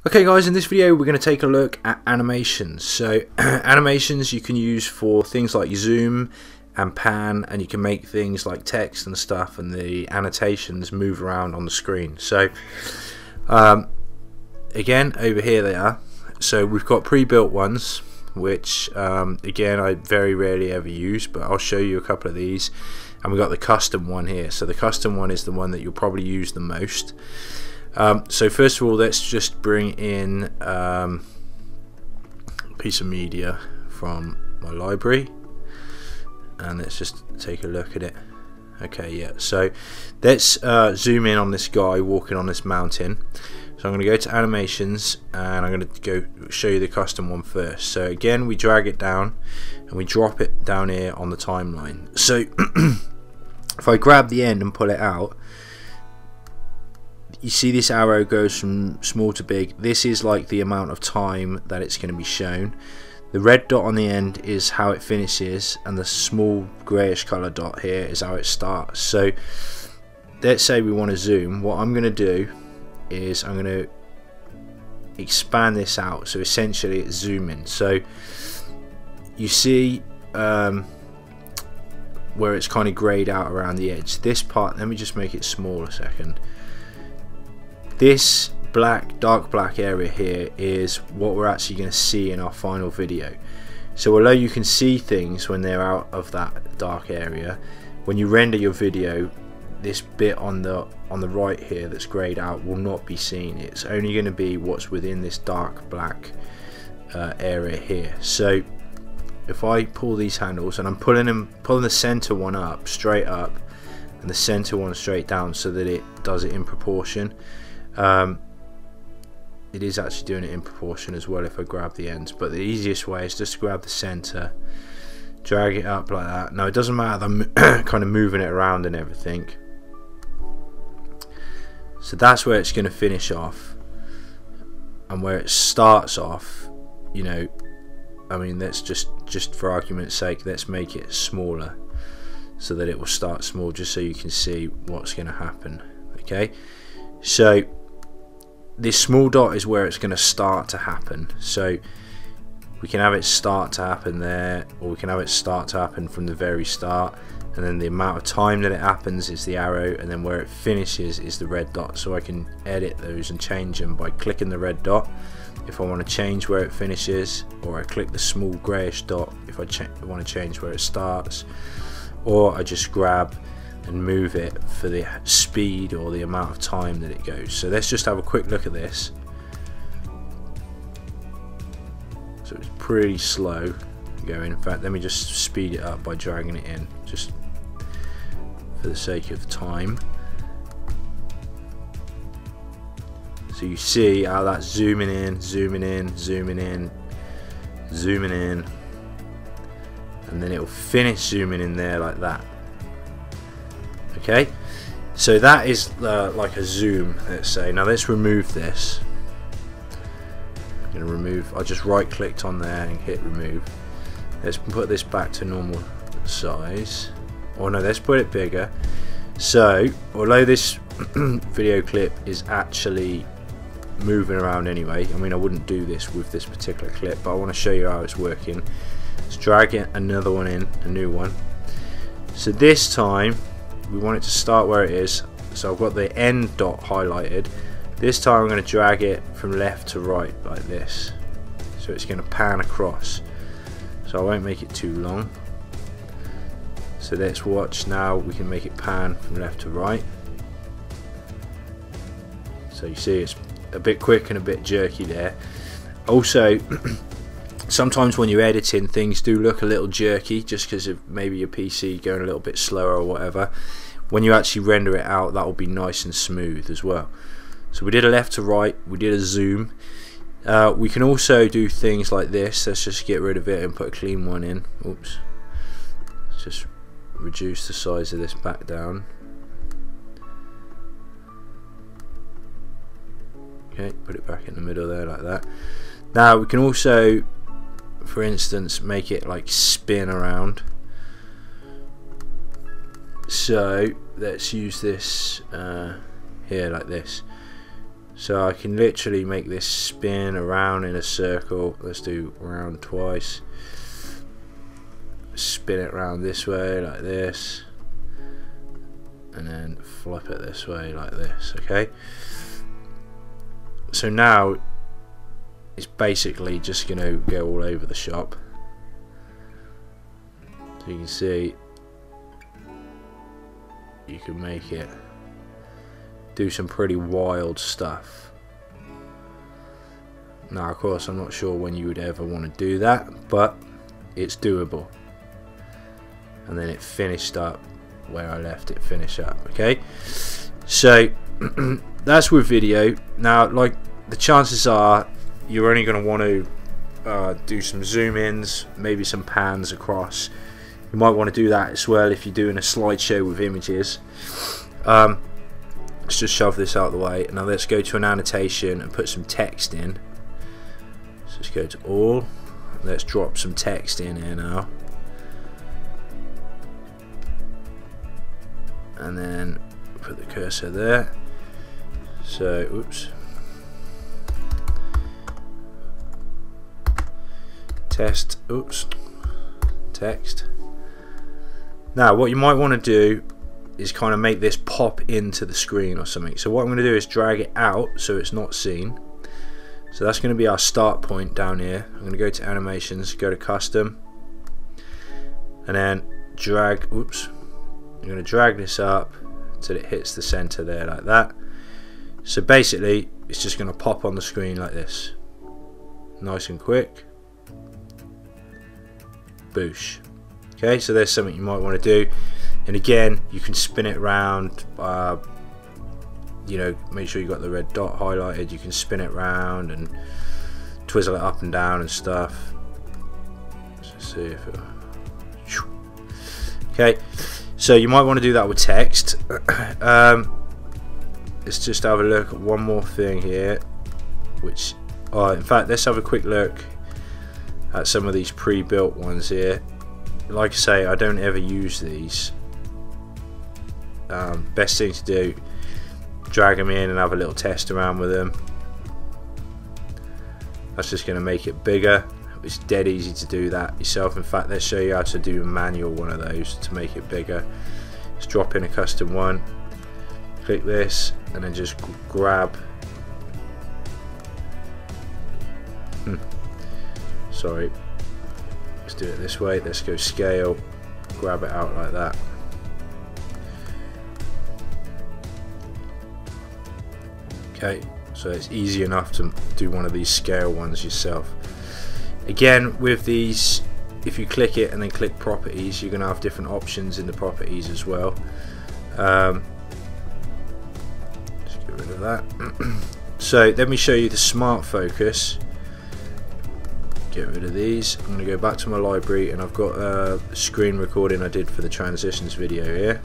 Okay guys, in this video we're going to take a look at animations. So animations you can use for things like zoom and pan, and you can make things like text and stuff, and the annotations move around on the screen. So again, over here they are. So we've got pre-built ones, which again I very rarely ever use, but I'll show you a couple of these. And we've got the custom one here. So the custom one is the one that you'll probably use the most. So first of all, let's just bring in a piece of media from my library, and let's just take a look at it. Okay, yeah, so let's zoom in on this guy walking on this mountain. So I'm going to go to animations, and I'm going to go show you the custom one first. So again, we drag it down and we drop it down here on the timeline. So if I grab the end and pull it out, you see this arrow goes from small to big. This is like the amount of time that it's going to be shown. The red dot on the end is how it finishes, and the small greyish colour dot here is how it starts. So let's say we want to zoom. What I'm going to do is I'm going to expand this out, so essentially it's zooming. So you see where it's kind of greyed out around the edge. This part, let me just make it small a second. This black, dark black area here is what we're actually going to see in our final video. So although you can see things when they're out of that dark area, when you render your video, this bit on the right here that's greyed out will not be seen. It's only going to be what's within this dark black area here. So if I pull these handles, and I'm pulling the center one up, straight up, and the center one straight down, so that it does it in proportion. It is actually doing it in proportion as well if I grab the ends, but the easiest way is just to grab the center, drag it up like that. Now it doesn't matter, I'm kind of moving it around and everything. So that's where it's going to finish off, and where it starts off, you know, I mean, let's just for argument's sake, let's make it smaller so that it will start small, just so you can see what's going to happen. Okay, so this small dot is where it's going to start to happen. So we can have it start to happen there, or we can have it start to happen from the very start, and then the amount of time that it happens is the arrow, and then where it finishes is the red dot. So I can edit those and change them by clicking the red dot if I want to change where it finishes, or I click the small greyish dot if I want to change where it starts, or I just grab and move it for the speed or the amount of time that it goes. So let's just have a quick look at this. So it's pretty slow going. In fact, let me just speed it up by dragging it in, just for the sake of time. So you see how that's zooming in, zooming in, zooming in, zooming in, and then it will finish zooming in there like that. Okay, so that is like a zoom, let's say. Now let's remove this. I'm going to remove, I just right clicked on there and hit remove. Let's put this back to normal size, or no, let's put it bigger. So although this video clip is actually moving around anyway, I mean, I wouldn't do this with this particular clip, but I want to show you how it's working. Let's drag it another one in, a new one. So this time we want it to start where it is, so I've got the end dot highlighted. This time I'm going to drag it from left to right like this, so it's going to pan across. So I won't make it too long. So let's watch now, we can make it pan from left to right. So you see it's a bit quick and a bit jerky there. Also sometimes when you're editing, things do look a little jerky just because of maybe your PC going a little bit slower or whatever. When you actually render it out, that will be nice and smooth as well. So we did a left to right, we did a zoom. We can also do things like this. Let's just get rid of it and put a clean one in. Oops. Let's just reduce the size of this back down. Okay, put it back in the middle there like that. Now we can also, for instance, make it like spin around. So let's use this here like this. So I can literally make this spin around in a circle. Let's do round twice. Spin it around this way like this, and then flip it this way like this. Okay, so now it's basically just going to go all over the shop. So you can see you can make it do some pretty wild stuff. Now of course I'm not sure when you would ever want to do that, but it's doable. And then it finished up where I left it finish up. Okay, so that's with video. Now, like, the chances are you're only going to want to do some zoom ins, maybe some pans across. You might want to do that as well if you're doing a slideshow with images. Let's just shove this out of the way. Now let's go to an annotation and put some text in. So let's go to all. Let's drop some text in here now. And then put the cursor there. So, oops. Test, oops. Text. Now, what you might want to do is kind of make this pop into the screen or something. So what I'm going to do is drag it out so it's not seen. So that's going to be our start point down here. I'm going to go to animations, go to custom, and then drag, oops. I'm going to drag this up until it hits the center there like that. So basically it's just going to pop on the screen like this, nice and quick. Boosh. Okay, so there's something you might want to do. And again, you can spin it around, you know, make sure you got the red dot highlighted. You can spin it around and twizzle it up and down and stuff. Let's see if it, okay, so you might want to do that with text. Let's just have a look at one more thing here, which, in fact, let's have a quick look at some of these pre-built ones here. Like I say, I don't ever use these. Best thing to do, drag them in and have a little test around with them. That's just going to make it bigger. It's dead easy to do that yourself. In fact, let's show you how to do a manual one of those to make it bigger. Let's drop in a custom one, click this, and then just grab, sorry, let's do it this way. Let's go scale, grab it out like that. Okay, so it's easy enough to do one of these scale ones yourself. Again, with these, if you click it and then click properties, you're going to have different options in the properties as well. Let's get rid of that. So let me show you the smart focus. Get rid of these. I'm going to go back to my library, and I've got a screen recording I did for the transitions video here.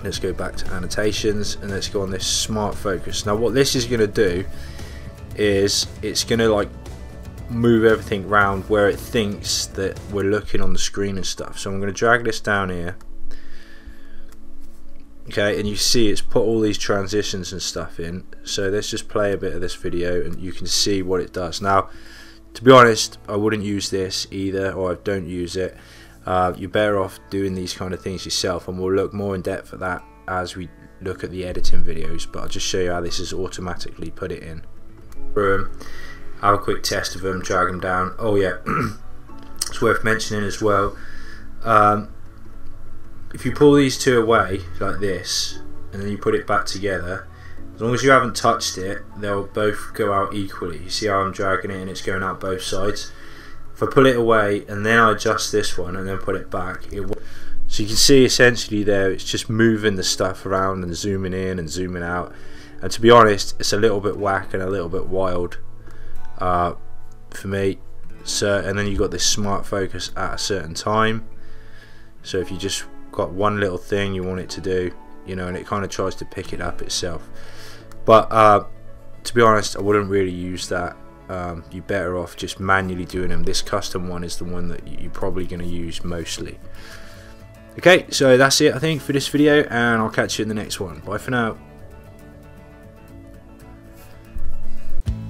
Let's go back to annotations and let's go on this smart focus. Now what this is going to do is it's going to like move everything around where it thinks that we're looking on the screen and stuff. So I'm going to drag this down here. Okay, and you see it's put all these transitions and stuff in. So let's just play a bit of this video and you can see what it does. Now, to be honest, I wouldn't use this either, or I don't use it. You're better off doing these kind of things yourself, and we'll look more in depth at that as we look at the editing videos, but I'll just show you how this is automatically put it in. Have a quick test of them, drag them down. Oh yeah, it's worth mentioning as well, if you pull these two away like this and then you put it back together, as long as you haven't touched it, they'll both go out equally. You see how I'm dragging it and it's going out both sides? If I pull it away and then I adjust this one and then put it back, so you can see essentially there it's just moving the stuff around and zooming in and zooming out. And to be honest, it's a little bit whack and a little bit wild for me. So, and then you've got this smart focus at a certain time. So if you just got one little thing you want it to do, you know, and it kind of tries to pick it up itself. But to be honest, I wouldn't really use that. You're better off just manually doing them. This custom one is the one that you're probably going to use mostly. Okay, so that's it I think for this video, and I'll catch you in the next one. Bye for now.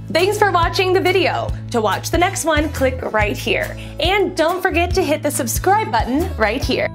Thanks for watching the video. To watch the next one, click right here. And don't forget to hit the subscribe button right here.